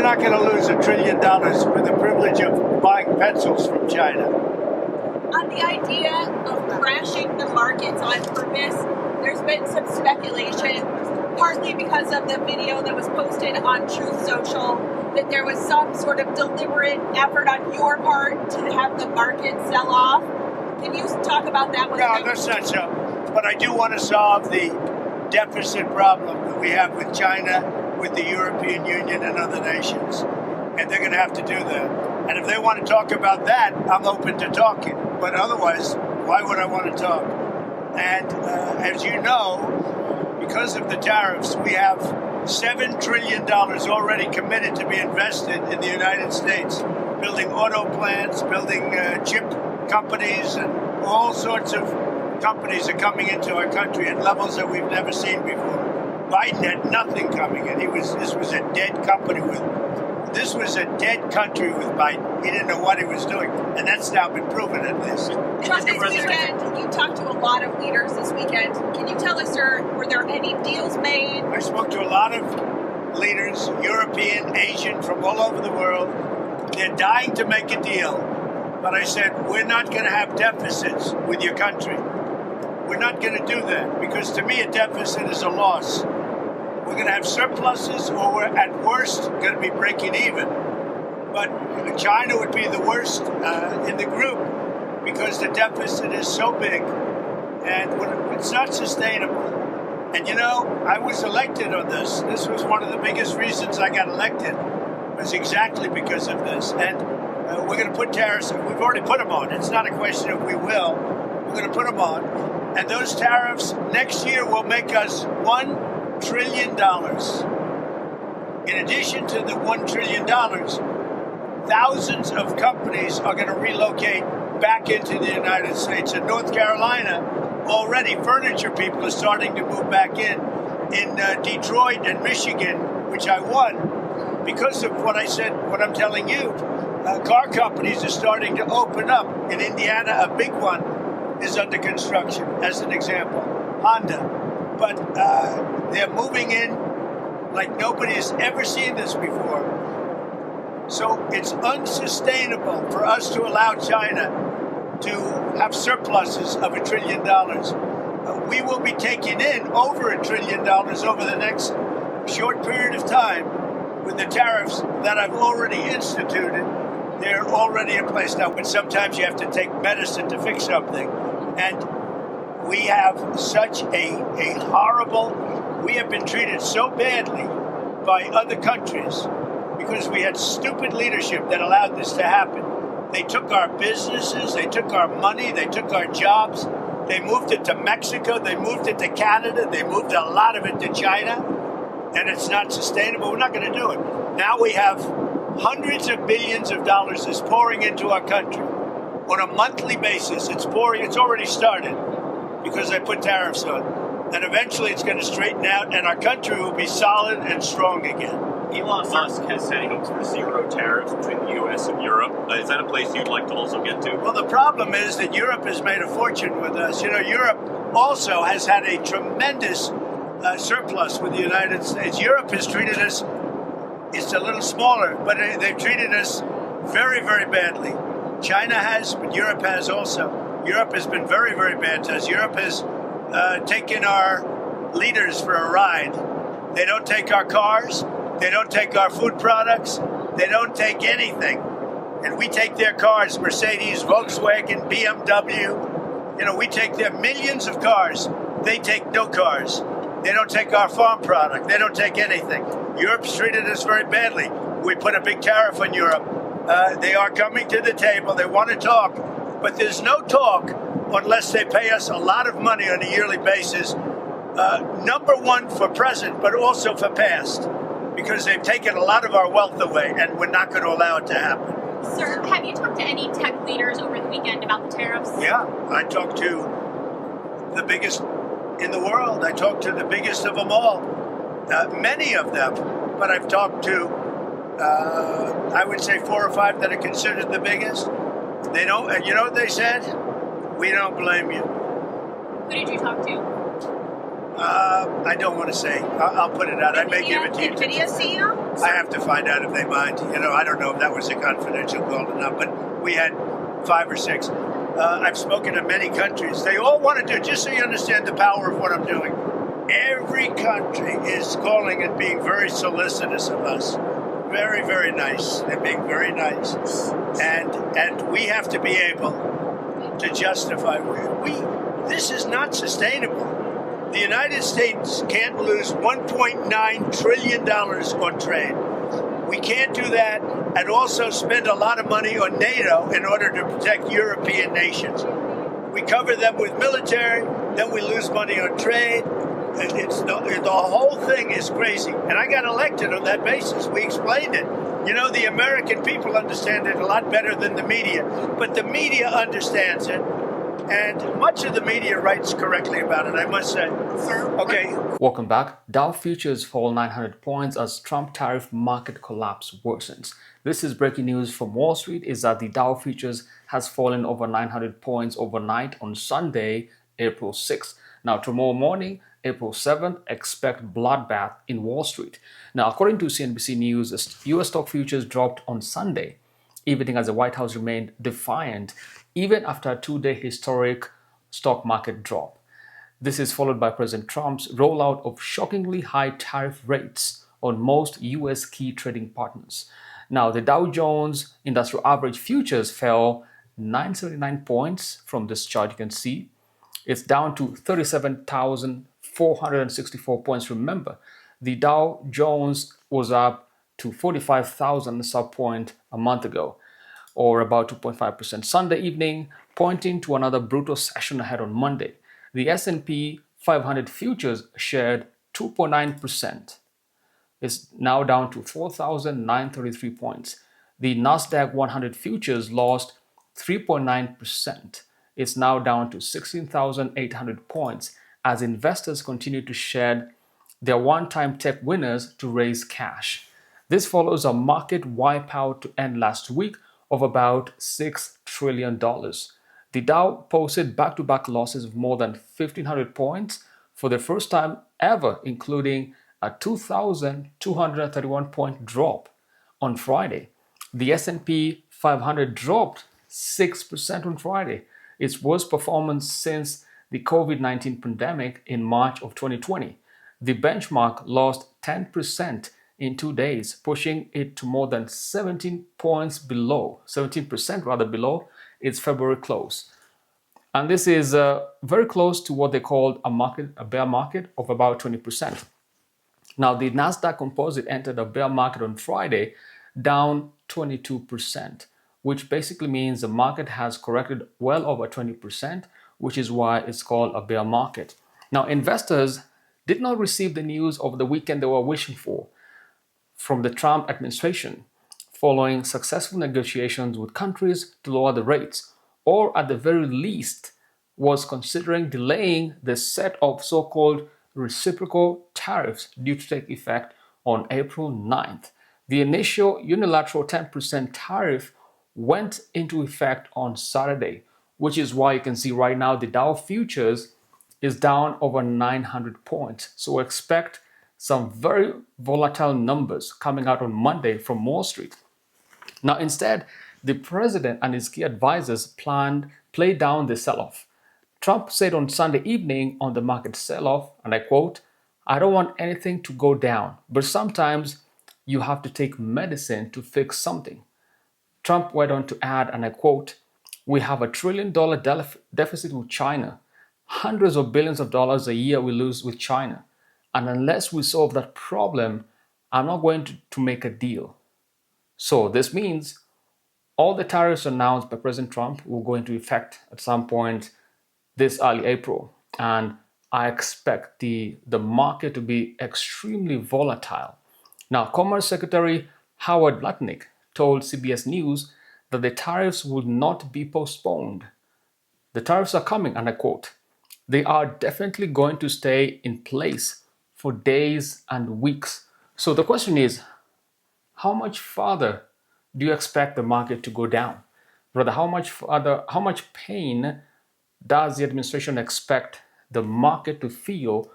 not going to lose $1 trillion for the privilege of buying pencils from China. On the idea of crashing the markets on purpose, there's been some speculation, partly because of the video that was posted on Truth Social, that there was some sort of deliberate effort on your part to have the market sell off. Can you talk about that? No, that's not so. But I do want to solve the deficit problem that we have with China, with the European Union and other nations. And they're going to have to do that. And if they want to talk about that, I'm open to talking. But otherwise, why would I want to talk? And as you know, because of the tariffs, we have $7 trillion already committed to be invested in the United States, building auto plants, building chip companies, and all sorts of companies are coming into our country at levels that we've never seen before. Biden had nothing coming in. This was a dead country with Biden. He didn't know what he was doing, and that's now been proven at least. Trump, this weekend, you talked to a lot of leaders this weekend. Can you tell us, sir, were there any deals made? I spoke to a lot of leaders, European, Asian, from all over the world. They're dying to make a deal, but I said, we're not going to have deficits with your country. We're not going to do that, because to me a deficit is a loss. We're going to have surpluses, or we're at worst going to be breaking even. But China would be the worst in the group, because the deficit is so big and it's not sustainable. And you know, I was elected on this. This was one of the biggest reasons I got elected, was exactly because of this. And we're going to put tariffs, we've already put them on. It's not a question of we will. We're going to put them on. And those tariffs next year will make us $1 trillion. In addition to the $1 trillion, thousands of companies are going to relocate back into the United States. In North Carolina, already furniture people are starting to move back in. In Detroit and Michigan, which I won, because of what I said, what I'm telling you, car companies are starting to open up. In Indiana, a big one is under construction, as an example, Honda. But they're moving in like nobody has ever seen this before. So it's unsustainable for us to allow China to have surpluses of $1 trillion. We will be taking in over $1 trillion over the next short period of time with the tariffs that I've already instituted. They're already in place now, but sometimes you have to take medicine to fix something. And we have such a horrible, we have been treated so badly by other countries because we had stupid leadership that allowed this to happen. They took our businesses, they took our money, they took our jobs, they moved it to Mexico, they moved it to Canada, they moved a lot of it to China, and it's not sustainable. We're not going to do it. Now we have hundreds of billions of dollars is pouring into our country on a monthly basis. It's pouring. It's already started because I put tariffs on, and eventually it's going to straighten out, and our country will be solid and strong again. Elon Musk has said he hopes for zero tariffs between the U.S. and Europe. Is that a place you'd like to also get to? Well, the problem is that Europe has made a fortune with us. You know, Europe also has had a tremendous surplus with the United States. Europe has treated us, it's a little smaller, but they've treated us very, very badly. China has, but Europe has also. Europe has been very, very bad to us. Europe has taken our leaders for a ride. They don't take our cars. They don't take our food products. They don't take anything. And we take their cars, Mercedes, Volkswagen, BMW. You know, we take their millions of cars. They take no cars. They don't take our farm product. They don't take anything. Europe's treated us very badly. We put a big tariff on Europe. They are coming to the table. They want to talk. But there's no talk unless they pay us a lot of money on a yearly basis. Number one for present, but also for past. Because they've taken a lot of our wealth away, and we're not going to allow it to happen. Sir, have you talked to any tech leaders over the weekend about the tariffs? Yeah, I talked to the biggest in the world. I talked to the biggest of them all. Many of them, but I've talked to, I would say 4 or 5 that are considered the biggest. They don't, and you know what they said? We don't blame you. Who did you talk to? I don't want to say. I'll put it out. I may give it to you. NVIDIA CEO? I have to find out if they mind. I don't know if that was a confidential call or not, but we had 5 or 6. I've spoken to many countries. They all want to do, just so you understand the power of what I'm doing. Every country is calling and being very solicitous of us. Very, very nice. They're being very nice. And we have to be able to justify. This is not sustainable. The United States can't lose $1.9 trillion on trade. We can't do that and also spend a lot of money on NATO in order to protect European nations. We cover them with military, then we lose money on trade. The whole thing is crazy. And I got elected on that basis. We explained it. The American people understand it a lot better than the media. But the media understands it. And much of the media writes correctly about it, I must say. Okay. Welcome back. Dow Futures fall 900 points as Trump tariff market collapse worsens. This is breaking news from Wall Street, is that the Dow Futures has fallen over 900 points overnight on Sunday, April 6th. Now, tomorrow morning, April 7th, expect bloodbath in Wall Street. Now, according to CNBC News, US stock futures dropped on Sunday evening as the White House remained defiant even after a 2-day historic stock market drop. This is followed by President Trump's rollout of shockingly high tariff rates on most US key trading partners. Now, the Dow Jones Industrial Average Futures fell 979 points from this chart. You can see it's down to 37,464 points. Remember, the Dow Jones was up to 45,000 sub point a month ago, or about 2.5%. Sunday evening, pointing to another brutal session ahead on Monday. The S&P 500 futures shared 2.9%. It's now down to 4,933 points. The Nasdaq 100 futures lost 3.9%. It's now down to 16,800 points as investors continue to shed their one-time tech winners to raise cash. This follows a market wipeout to end last week of about $6 trillion. The Dow posted back-to-back losses of more than 1,500 points for the first time ever, including a 2,231 point drop on Friday. The S&P 500 dropped 6% on Friday, its worst performance since the COVID-19 pandemic in March of 2020. The benchmark lost 10% in 2 days, pushing it to more than 17% below its February close. And this is very close to what they called a bear market of about 20%. Now, the Nasdaq Composite entered a bear market on Friday, down 22%, which basically means the market has corrected well over 20%, which is why it's called a bear market. Now, investors did not receive the news over the weekend they were wishing for from the Trump administration, following successful negotiations with countries to lower the rates, or at the very least was considering delaying the set of so-called reciprocal tariffs due to take effect on April 9th. The initial unilateral 10% tariff went into effect on Saturday, which is why you can see right now the Dow Futures is down over 900 points. So expect some very volatile numbers coming out on Monday from Wall Street. Now, instead, the president and his key advisors played down the sell-off. Trump said on Sunday evening on the market sell-off, and I quote, "I don't want anything to go down, but sometimes you have to take medicine to fix something." Trump went on to add, and I quote, "We have $1 trillion deficit with China. Hundreds of billions of dollars a year we lose with China. And unless we solve that problem, I'm not going to make a deal." So this means all the tariffs announced by President Trump will go into effect at some point this early April. And I expect the market to be extremely volatile. Now, Commerce Secretary Howard Lutnick told CBS News that the tariffs will not be postponed. The tariffs are coming, and I quote, "They are definitely going to stay in place for days and weeks." So the question is, how much further do you expect the market to go down? Rather, how much pain does the administration expect the market to feel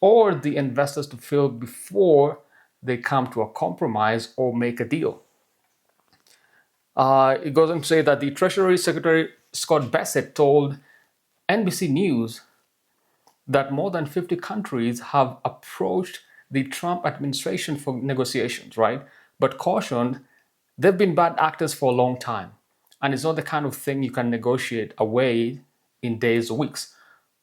or the investors to fill before they come to a compromise or make a deal. It goes on to say that the Treasury Secretary Scott Bessent told NBC News that more than 50 countries have approached the Trump administration for negotiations, right? But cautioned they've been bad actors for a long time. And it's not the kind of thing you can negotiate away in days or weeks.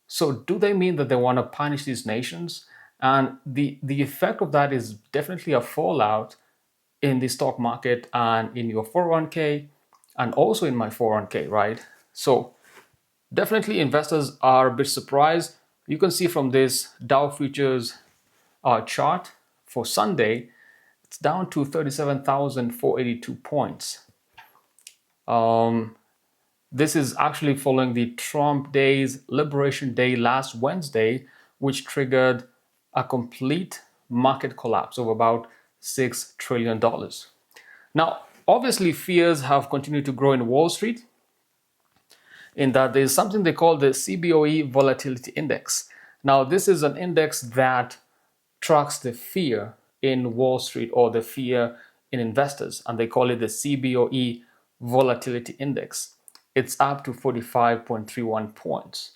So do they mean that they want to punish these nations? And the effect of that is definitely a fallout in the stock market and in your 401k and also in my 401k, right? So definitely investors are a bit surprised. You can see from this Dow Futures chart for Sunday, it's down to 37,482 points. This is actually following the Trump Day's Liberation Day last Wednesday, which triggered a complete market collapse of about $6 trillion. Now, obviously, fears have continued to grow in Wall Street, in that there's something they call the CBOE Volatility Index. Now, this is an index that tracks the fear in Wall Street or the fear in investors, and they call it the CBOE Volatility Index. It's up to 45.31 points.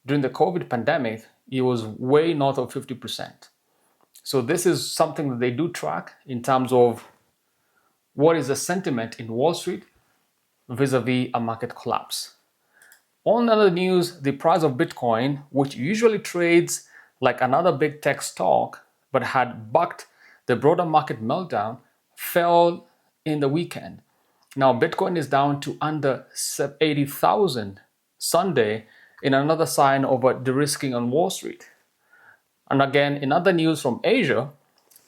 During the COVID pandemic, it was way north of 50%. So this is something that they do track in terms of what is the sentiment in Wall Street vis-a-vis a market collapse. On other news, the price of Bitcoin, which usually trades like another big tech stock, but had bucked the broader market meltdown, fell in the weekend. Now, Bitcoin is down to under 80,000 Sunday, in another sign of a de-risking on Wall Street. And again, in other news from Asia,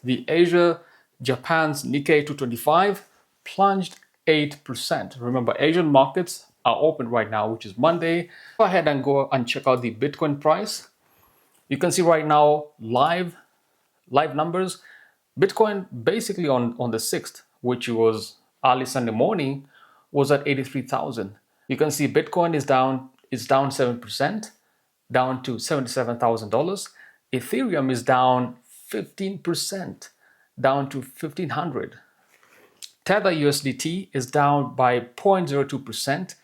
Japan's Nikkei 225 plunged 8%. Remember, Asian markets are open right now, which is Monday. Go ahead and go and check out the Bitcoin price. You can see right now live numbers. Bitcoin basically on the 6th, which was early Sunday morning, was at 83,000. You can see Bitcoin is down 7%, down to $77,000. Ethereum is down 15%, down to 1,500. Tether USDT is down by 0.02%.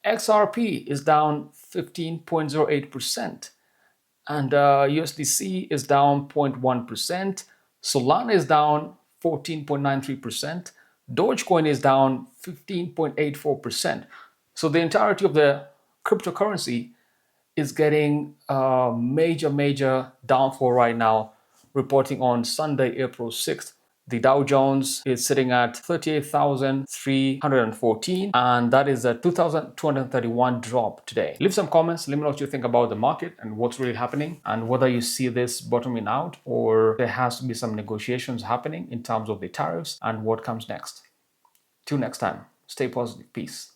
XRP is down 15.08%. And USDC is down 0.1%. Solana is down 14.93%. Dogecoin is down 15.84%. So the entirety of the cryptocurrency is getting a major downfall right now, reporting on Sunday, April 6th. The Dow Jones is sitting at 38,314, and that is a 2,231 drop today. Leave some comments. Let me know what you think about the market and what's really happening, and whether you see this bottoming out or there has to be some negotiations happening in terms of the tariffs and what comes next. Till next time, stay positive. Peace.